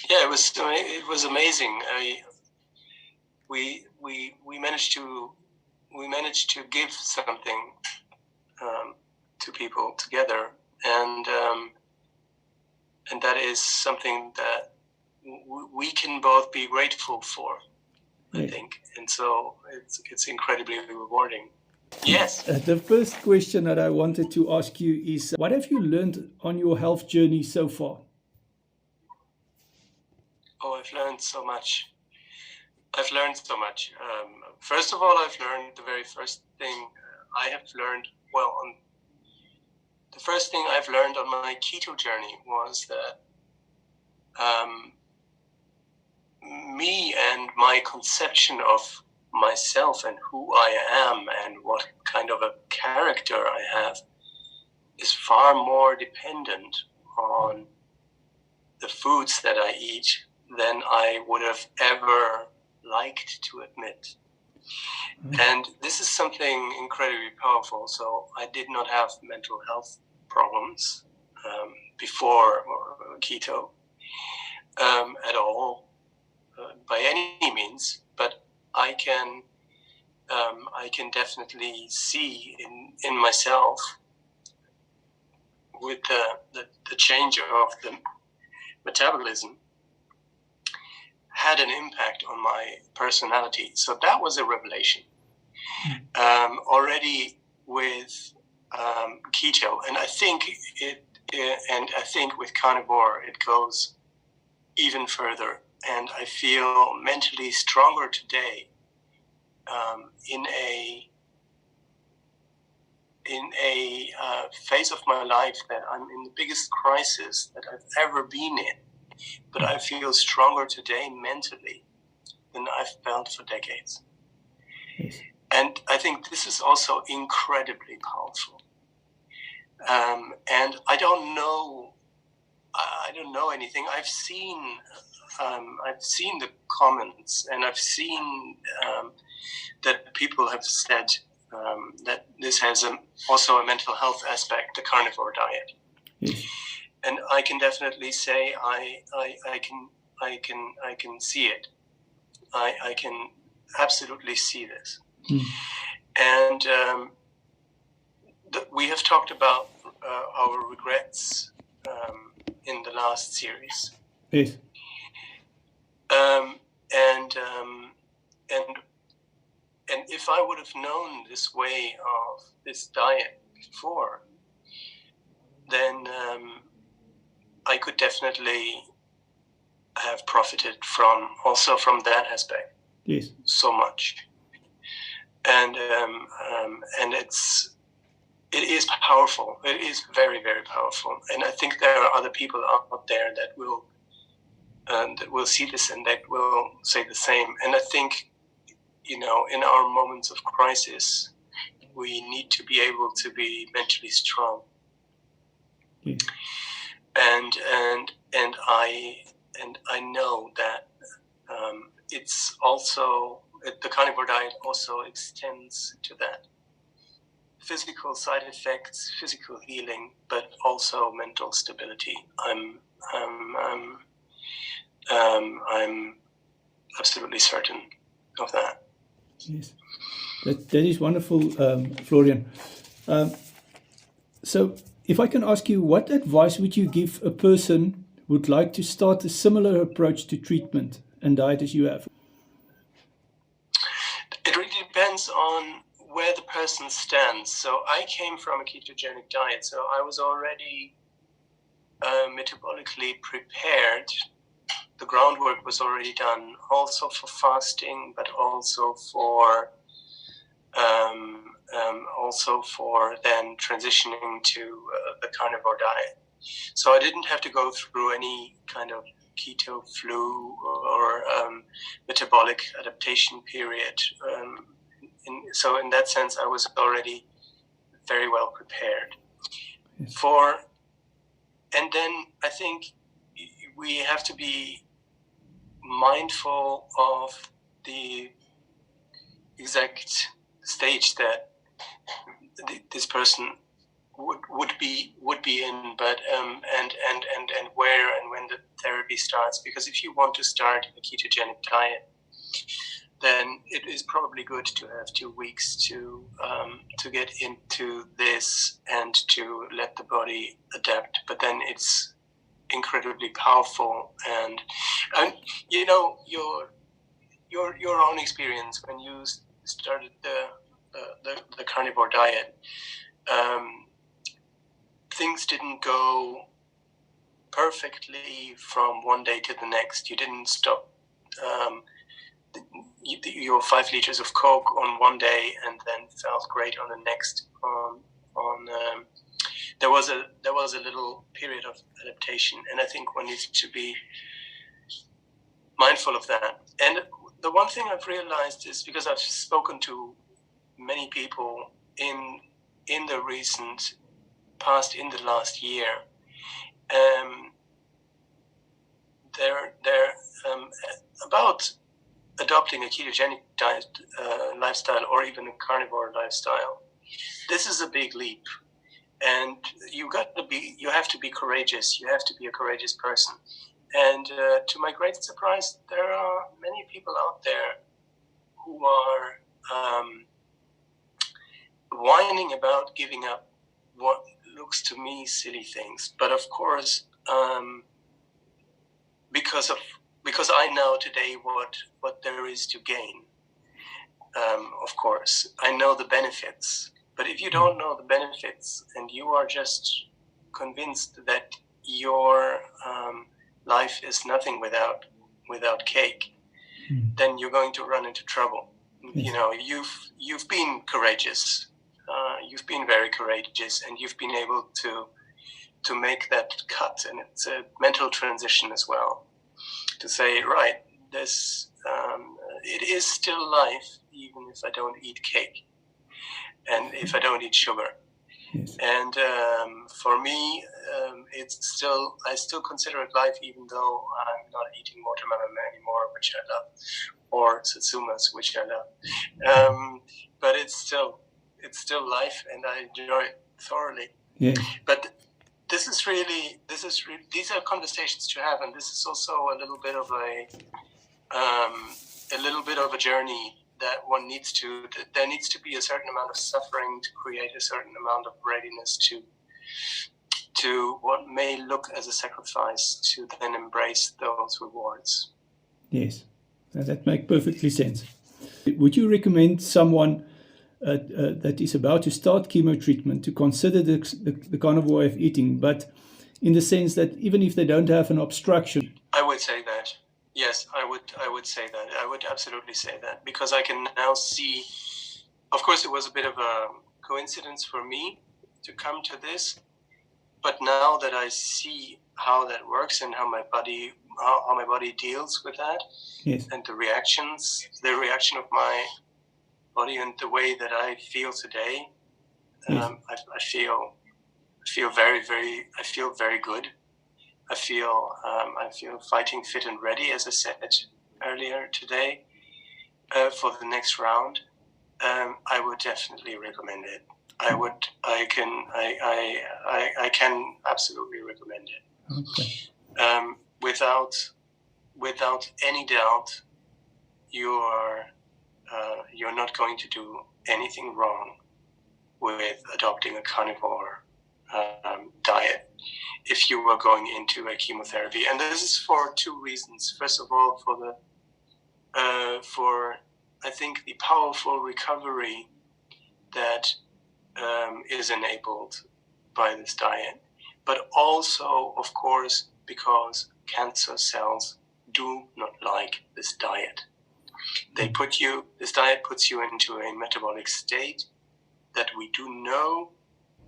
Yeah, it was amazing. We managed to give something to people together, and that is something that we can both be grateful for, I think, and so it's incredibly rewarding. Yes. The first question that I wanted to ask you is, what have you learned on your health journey so far? Oh, I've learned so much. First of all, I've learned the very first thing I have learned. Well, the first thing I've learned on my keto journey was that me and my conception of myself and who I am and what kind of a character I have is far more dependent on the foods that I eat than I would have ever liked to admit. And this is something incredibly powerful. So I did not have mental health problems before keto at all, by any means, but I can definitely see in myself with the change of the metabolism had an impact on my personality. So that was a revelation already with keto, and I think I think with carnivore it goes even further. And I feel mentally stronger today in a phase of my life that I'm in the biggest crisis that I've ever been in. But I feel stronger today mentally than I've felt for decades. Yes. And I think this is also incredibly powerful. And I don't know anything. I've seen the comments, and I've seen that people have said that this has also a mental health aspect, the carnivore diet. Yes. And I can definitely say I can see it. I can absolutely see this. And we have talked about our regrets in the last series. Yes. And if I would have known this way of this diet before, then I could definitely have profited from that aspect. Yes. So much. And it is powerful. It is very, very powerful. And I think there are other people out there that will see this and that will say the same. And I think, in our moments of crisis, we need to be able to be mentally strong. Yeah. And I know that it's also the carnivore diet also extends to that. Physical side effects, physical healing, but also mental stability. I'm absolutely certain of that. Yes, that is wonderful, Florian. So, if I can ask you, what advice would you give a person who would like to start a similar approach to treatment and diet as you have? It really depends on where the person stands. So I came from a ketogenic diet, so I was already metabolically prepared. The groundwork was already done, also for fasting, but also for then transitioning to the carnivore diet. So I didn't have to go through any kind of keto flu or metabolic adaptation period. So in that sense, I was already very well prepared. And then I think we have to be mindful of the exact stage that this person would be in, but and where and when the chemotherapy starts, because if you want to start a ketogenic diet, then it is probably good to have 2 weeks to get into this and to let the body adapt. But then it's incredibly powerful, and you know, your own experience when you started the carnivore diet, things didn't go perfectly from one day to the next. You didn't stop your 5 liters of Coke on one day and then felt great on the next. There was a little period of adaptation, and I think one needs to be mindful of that. And the one thing I've realized is, because I've spoken to many people in the recent past, in the last year, they're about adopting a ketogenic diet lifestyle, or even a carnivore lifestyle. This is a big leap, and you have to be courageous. You have to be a courageous person. And to my great surprise, there are many people out there who are whining about giving up what looks to me silly things. But of course, because I know today what there is to gain. Of course, I know the benefits. But if you don't know the benefits and you are just convinced that your life is nothing without cake, then you're going to run into trouble. Yes. You know, you've been courageous. You've been very courageous, and you've been able to make that cut, and it's a mental transition as well. To say, right, this it is still life, even if I don't eat cake, and if I don't eat sugar. Yes. And for me, I still consider it life, even though I'm not eating watermelon anymore, which I love, or satsumas, which I love. But it's still life, and I enjoy it thoroughly. Yes. But these are conversations to have, and this is also a little bit of a journey that one needs to. There needs to be a certain amount of suffering to create a certain amount of readiness to what may look as a sacrifice, to then embrace those rewards. Yes, that makes perfectly sense. Would you recommend someone that is about to start chemo treatment to consider the carnivore way of eating, but in the sense that even if they don't have an obstruction? I would say that. Yes, I would say that. I would absolutely say that, because I can now see, of course, it was a bit of a coincidence for me to come to this, but now that I see how that works and how my body deals with that, yes, and the reaction of my body and the way that I feel today, yes, I feel very, very, very good. I feel fighting fit and ready, as I said earlier today, for the next round. I would definitely recommend it. I can absolutely recommend it. Okay. Without any doubt, you're not going to do anything wrong with adopting a carnivore diet if you were going into a chemotherapy. And this is for 2 reasons. First of all, for I think the powerful recovery that is enabled by this diet, but also, of course, because cancer cells do not like this diet. This diet puts you into a metabolic state that we do know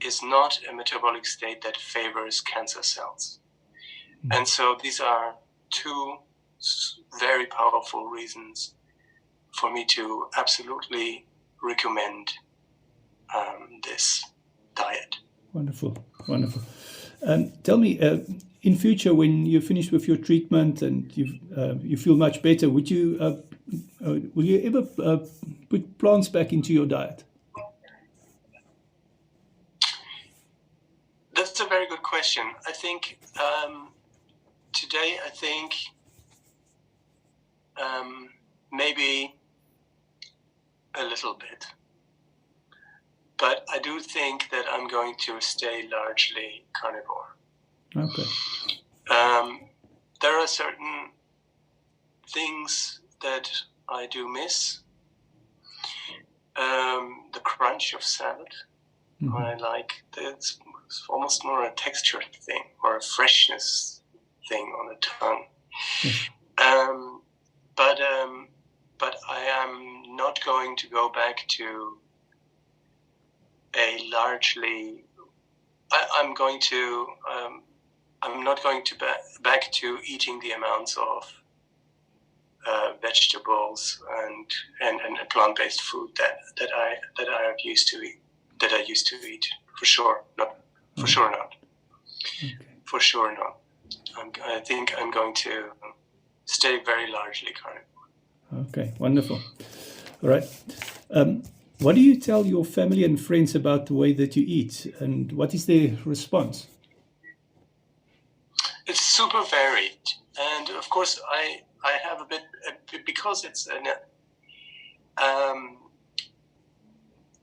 is not a metabolic state that favors cancer cells. And so these are 2 very powerful reasons for me to absolutely recommend this diet. Wonderful. Tell me, in future, when you're finished with your treatment and you feel much better, will you ever put plants back into your diet? That's a very good question. I think today I think maybe a little bit, but I do think that I'm going to stay largely carnivore. Okay. There are certain things that I do miss. The crunch of salad. Mm-hmm. I like it's almost more a texture thing or a freshness thing on the tongue. Yes. But I am not going to go back to a largely. I'm not going to back to eating the amounts of vegetables and plant-based food that I used to eat. That I used to eat, for sure not. For sure not. Okay. For sure not. I think I'm going to stay very largely carnivore. Okay, wonderful. All right. What do you tell your family and friends about the way that you eat, and what is their response? It's super varied, and of course I have a bit because it's an.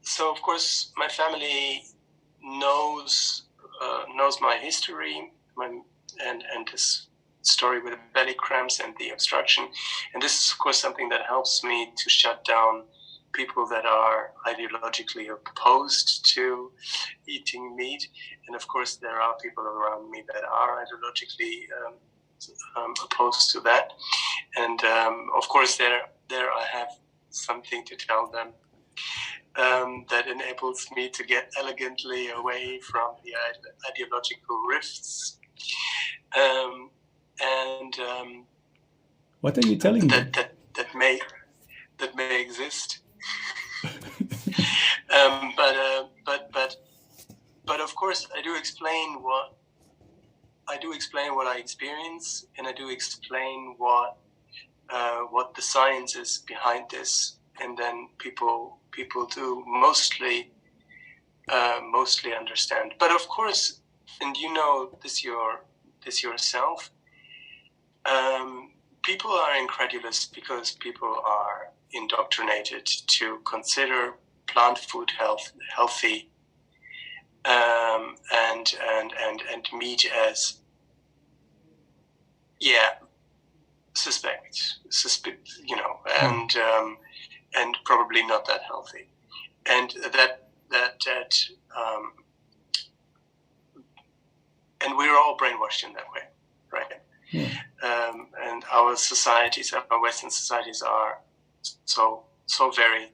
So of course my family knows my history and this story with the belly cramps and the obstruction, and this is of course something that helps me to shut down people that are ideologically opposed to eating meat, and of course there are people around me that are ideologically opposed to that, and of course there I have something to tell them that enables me to get elegantly away from the ideological rifts. What are you telling them? That may exist. But of course I do explain what I experience, and I do explain what the science is behind this, and then people do mostly understand. But of course, and you know this yourself, people are incredulous because people are indoctrinated to consider plant food healthy, and meat as suspect, and probably not that healthy, and and we're all brainwashed in that way, right? Yeah. And our societies, our Western societies, are so very,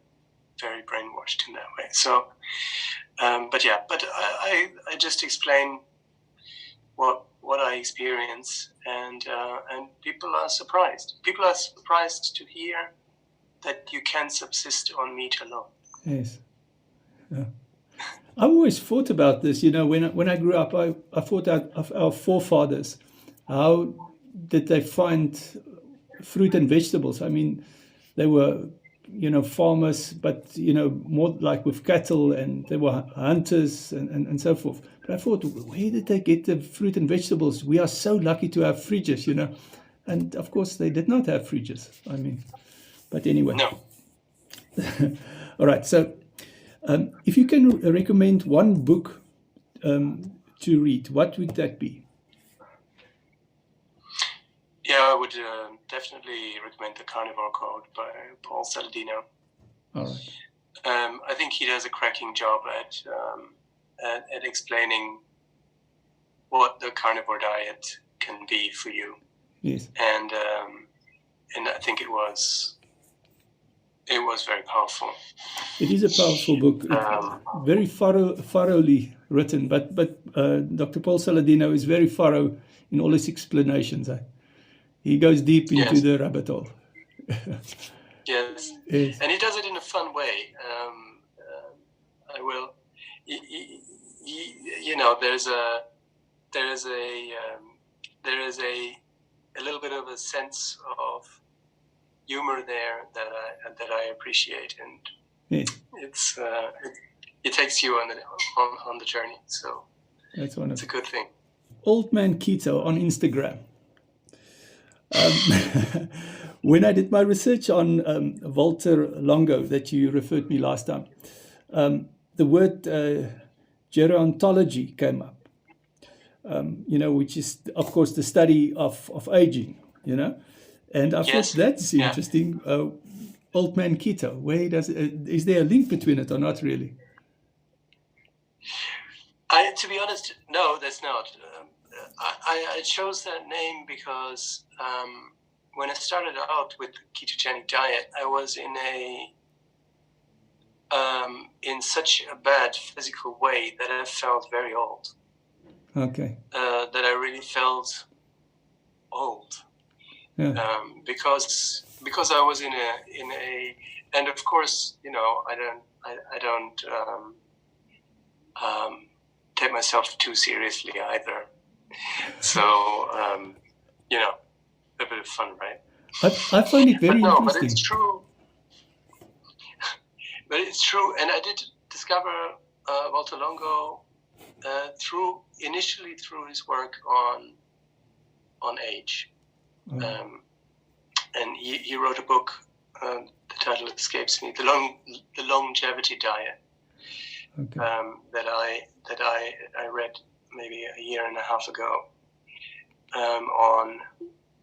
very brainwashed in that way. So, but I just explain what I experience, and people are surprised. People are surprised to hear that you can subsist on meat alone. Yes. Yeah. I always thought about this, when I grew up, I thought out of our forefathers. How did they find fruit and vegetables? I mean, they were, farmers, but, more like with cattle, and they were hunters and so forth. But I thought, where did they get the fruit and vegetables? We are so lucky to have fridges, And of course, they did not have fridges. I mean, but anyway. No. All right. So if you can recommend one book to read, what would that be? Yeah, I would definitely recommend The Carnivore Code by Paul Saladino. All right. I think he does a cracking job at explaining what the carnivore diet can be for you. Yes. And I think it was very powerful. It is a powerful book. It's very thoroughly written, but Dr. Paul Saladino is very thorough in all his explanations. He goes deep into the rabbit hole. Yes. Yes, and he does it in a fun way. I will. There is a little bit of a sense of humor there that I appreciate, and yes. it takes you on the journey. So that's wonderful. It's a good thing. Old Man Keto on Instagram. Um, when I did my research on Valter Longo that you referred me last time, the word gerontology came up. Which is, of course, the study of aging, And I thought Yes. that's Yeah. interesting. Old man keto, is there a link between it or not really? To be honest, no, there's not. I chose that name because when I started out with the ketogenic diet, I was in such a bad physical way that I felt very old. Okay. That I really felt old. Yeah. Because I was in a and of course, I don't take myself too seriously either. So a bit of fun, right? I find it very interesting. But it's true. But it's true, and I did discover Valter Longo initially through his work on age. And he wrote a book. The title escapes me. The Longevity Diet. Okay. That I read maybe a year and a half ago.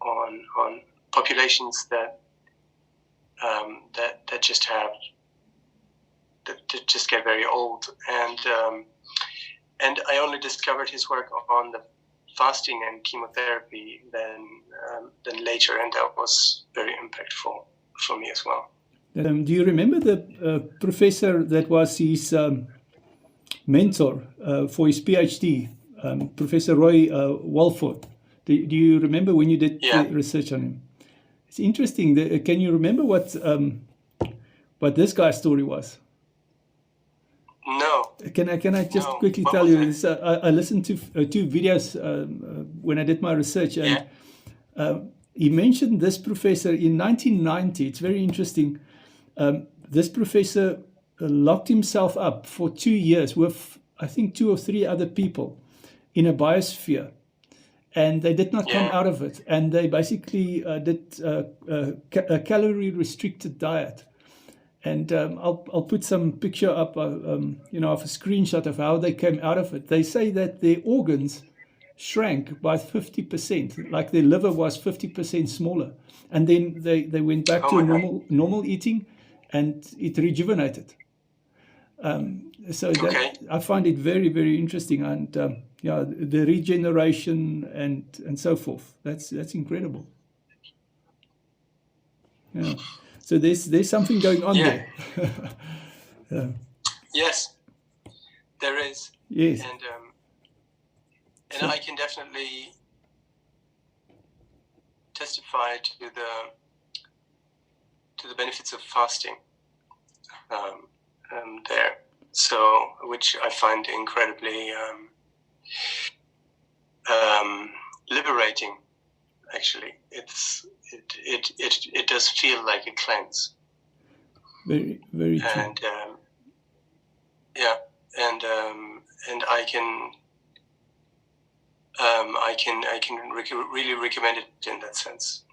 On populations that just get very old, and I only discovered his work on the fasting and chemotherapy then later, and that was very impactful for me as well. Do you remember the professor that was his mentor for his PhD, Professor Roy Walford? Do you remember when you did the research on him? It's interesting. Can you remember what this guy's story was? No. Can I just quickly tell you this? I listened to 2 videos when I did my research, and he mentioned this professor in 1990. It's very interesting. This professor locked himself up for 2 years with, I think, 2 or 3 other people in a biosphere, and they did not come out of it. And they basically did a calorie restricted diet. And I'll put some picture up, of a screenshot of how they came out of it. They say that their organs shrank by 50%, like their liver was 50% smaller, and then they went back to normal eating, and it rejuvenated. So that I find it very, very interesting, and the regeneration and so forth. That's incredible. Yeah. So there's something going on there. Yes, there is. Yes. And I can definitely testify to the benefits of fasting there. So, which I find incredibly liberating. Actually, it does feel like a cleanse. Very, very true. And and I can really recommend it in that sense.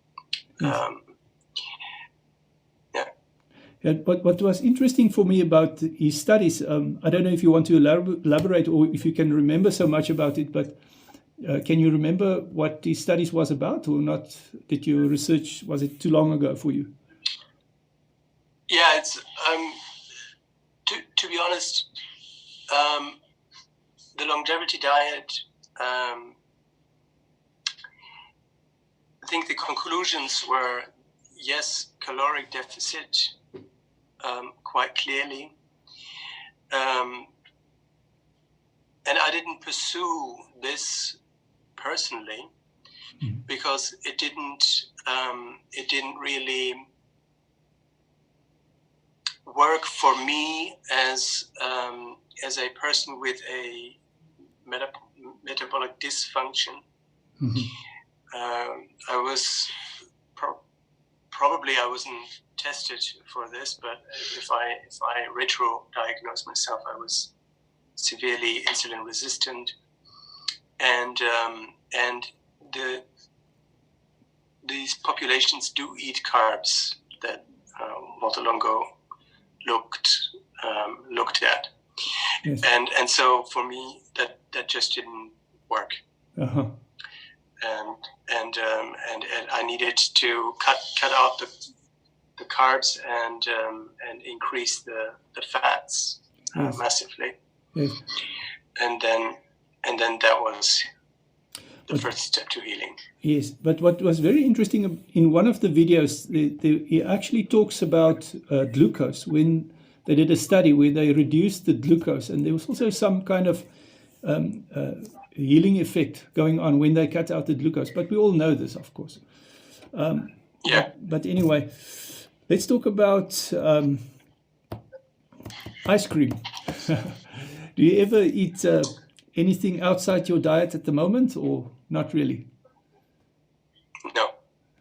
Yes. What was interesting for me about his studies, I don't know if you want to elaborate or if you can remember so much about it, but can you remember what his studies was about or not? Did you research, was it too long ago for you? Yeah, it's to be honest, the longevity diet, I think the conclusions were, yes, caloric deficit, quite clearly. And I didn't pursue this personally because it didn't really work for me as a person with a metabolic dysfunction. I was probably I wasn't tested for this, but if I retro-diagnose myself, I was severely insulin resistant, and these populations do eat carbs that Valter Longo looked at, Yes. and so for me that just didn't work. Uh-huh. And I needed to cut out the carbs and increase the fats Yes. massively. Yes. And then that was the first step to healing. Yes, but what was very interesting in one of the videos, he actually talks about glucose when they did a study where they reduced the glucose, and there was also some kind of healing effect going on when they cut out the glucose. But we all know this, of course. Yeah. But anyway, let's talk about ice cream. Do you ever eat anything outside your diet at the moment, or not really? No.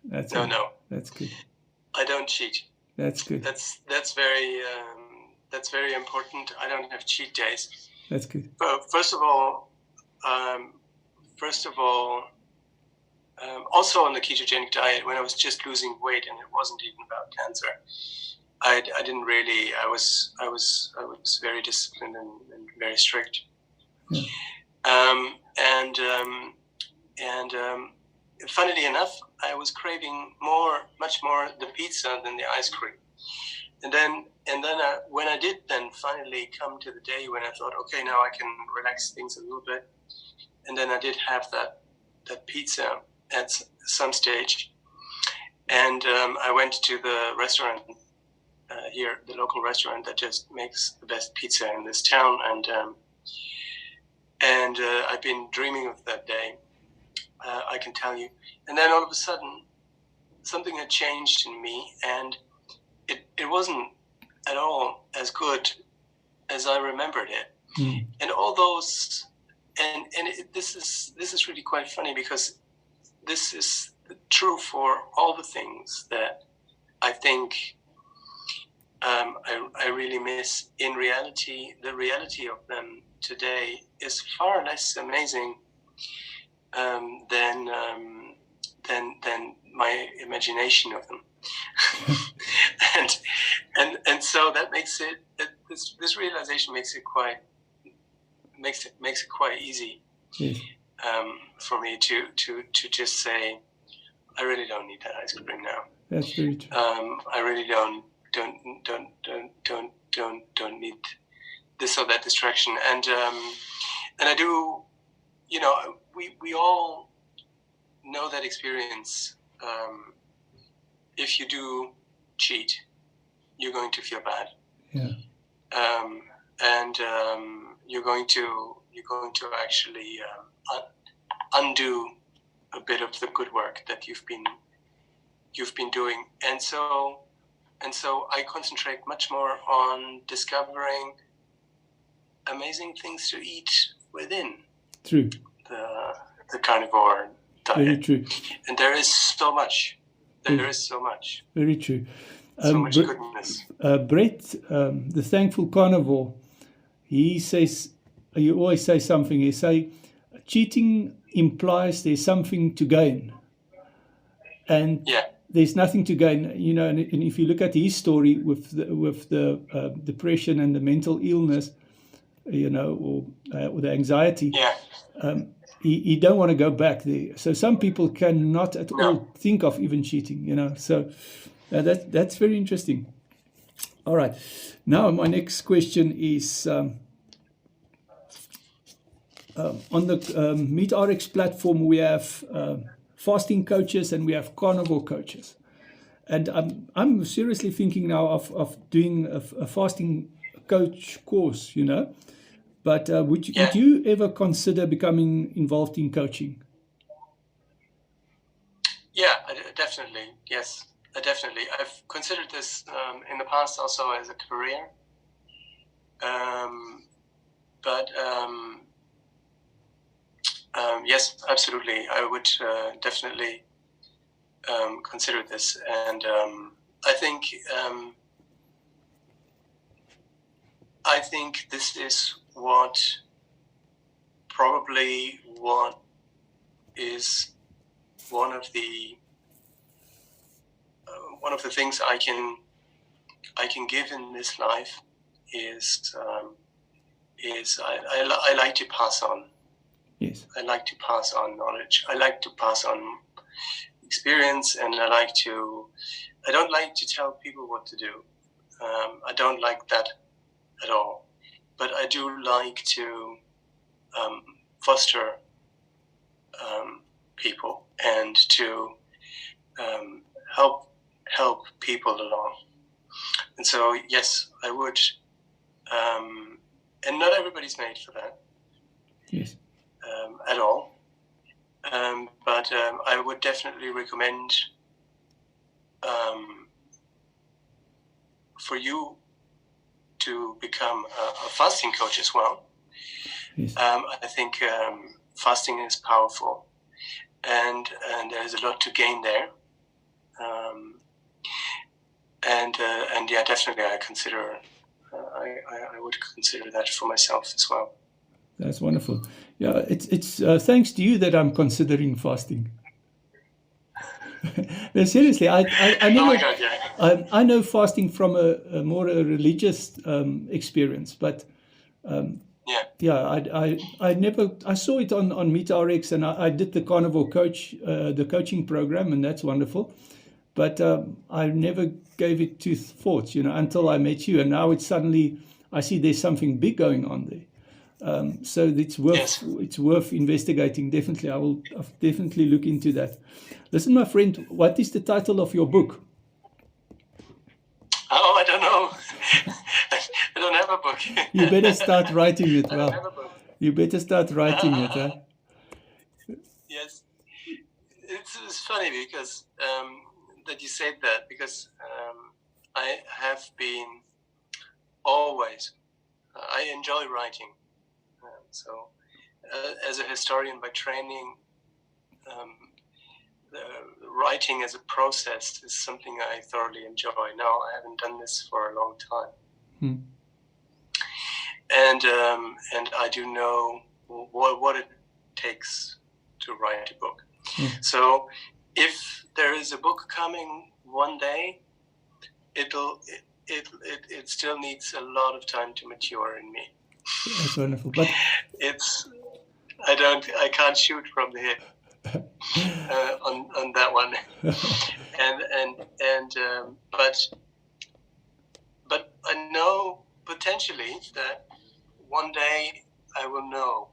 That's No. That's good. I don't cheat. That's good. That's very important. I don't have cheat days. That's good. First of all, also on the ketogenic diet, when I was just losing weight and it wasn't even about cancer, I didn't really. I was very disciplined and very strict. Yeah. Funnily enough, I was craving much more the pizza than the ice cream. And then when I did then finally come to the day when I thought, okay, now I can relax things a little bit, and then I did have that pizza at some stage, and I went to the restaurant here, the local restaurant that just makes the best pizza in this town, and I've been dreaming of that day, I can tell you. And then all of a sudden, something had changed in me, and it wasn't at all as good as I remembered it. Mm. And all those, this is really quite funny, because this is true for all the things that I think I really miss. In reality, the reality of them today is far less amazing than my imagination of them. and so that makes it, this realization makes it quite easy. Yes. For me to just say, I really don't need that ice cream now. That's very true. I really don't need this or that distraction. And I do, we all know that experience. If you do cheat, you're going to feel bad. Yeah. You're going to actually undo a bit of the good work that you've been doing. And so I concentrate much more on discovering amazing things to eat within True. the carnivore diet. Very true. And there is so much. There is so much. Very true. So much goodness. Brett, the Thankful Carnivore, he says, you always say something, he say, cheating implies there's something to gain. And there's nothing to gain, and if you look at his story with the depression and the mental illness, or the anxiety, he don't want to go back there. So some people cannot at all think of even cheating, so that's very interesting. All right, now my next question is on the MeatRx platform. We have fasting coaches and we have carnivore coaches, and I'm seriously thinking now of doing a fasting coach course, but would you ever consider becoming involved in coaching? Definitely, yes, definitely. I've considered this in the past also as a career, but yes, absolutely, I would definitely consider this, and I think this is what is one of the one of the things I can give in this life is I like to pass on. Yes. I like to pass on knowledge. I like to pass on experience, and I don't like to tell people what to do. I don't like that at all. But I do like to foster people and to help people along. And so, yes, I would. And not everybody's made for that. Yes. At all. But I would definitely recommend for you to become a fasting coach as well. Yes. I think fasting is powerful, and there's a lot to gain there. And yeah, definitely, I would consider that for myself as well. That's wonderful. Yeah, it's thanks to you that I'm considering fasting. No, seriously, I never. Oh my God, yeah. I know fasting from a more religious experience, but I never. I saw it on MeetRx, and I did the Carnivore the coaching program, and that's wonderful. But I never gave it two thoughts, until I met you, and now it's suddenly I see there's something big going on there. So it's worth investigating. Definitely, I'll definitely look into that. Listen, my friend, what is the title of your book? Oh, I don't know. I don't have a book. You better start writing it. I don't have a book. You better start writing it, huh? Yes. It's funny because that you said that, because I have been always, I enjoy writing. So as a historian by training, writing as a process is something I thoroughly enjoy. Now, I haven't done this for a long time. And I do know what it takes to write a book. So if there is a book coming one day, it still needs a lot of time to mature in me. That's wonderful. But I can't shoot from the hip on that one. But I know potentially that one day I will know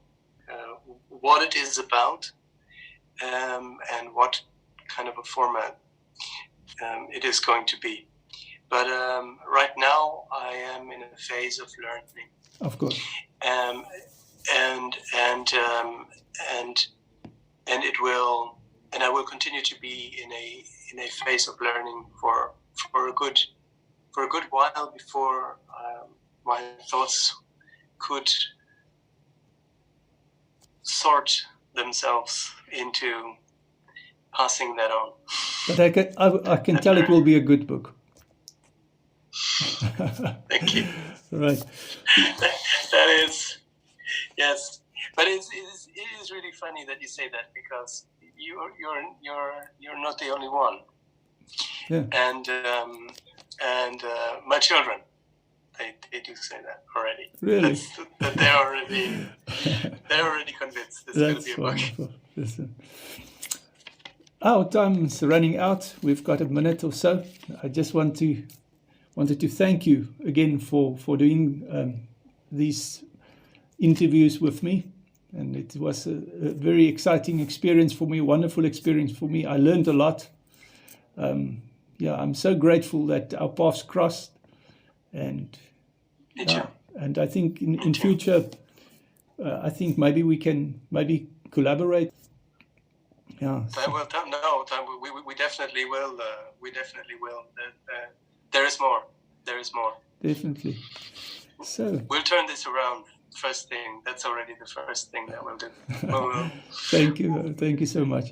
what it is about, and what kind of a format it is going to be. But right now I am in a phase of learning. Of course. And it will, and I will continue to be in a phase of learning for a good while before my thoughts could sort themselves into passing that on. But I can tell it will be a good book. Thank you. Right. That is, yes. But it is really funny that you say that, because you're not the only one. Yeah. And my children, they do say that already. Really? That they're already convinced this is going to be a book. Wonderful. Listen. Our time's running out. We've got a minute or so. I just wanted to thank you again for doing these interviews with me. And it was a very exciting experience for me, a wonderful experience for me. I learned a lot. I'm so grateful that our paths crossed. And and I think in future, I think maybe we can collaborate. Yeah. We definitely will. We definitely will. There is more. There is more. Definitely. So we'll turn this around. First thing. That's already the first thing that we'll do. Thank you. Thank you so much.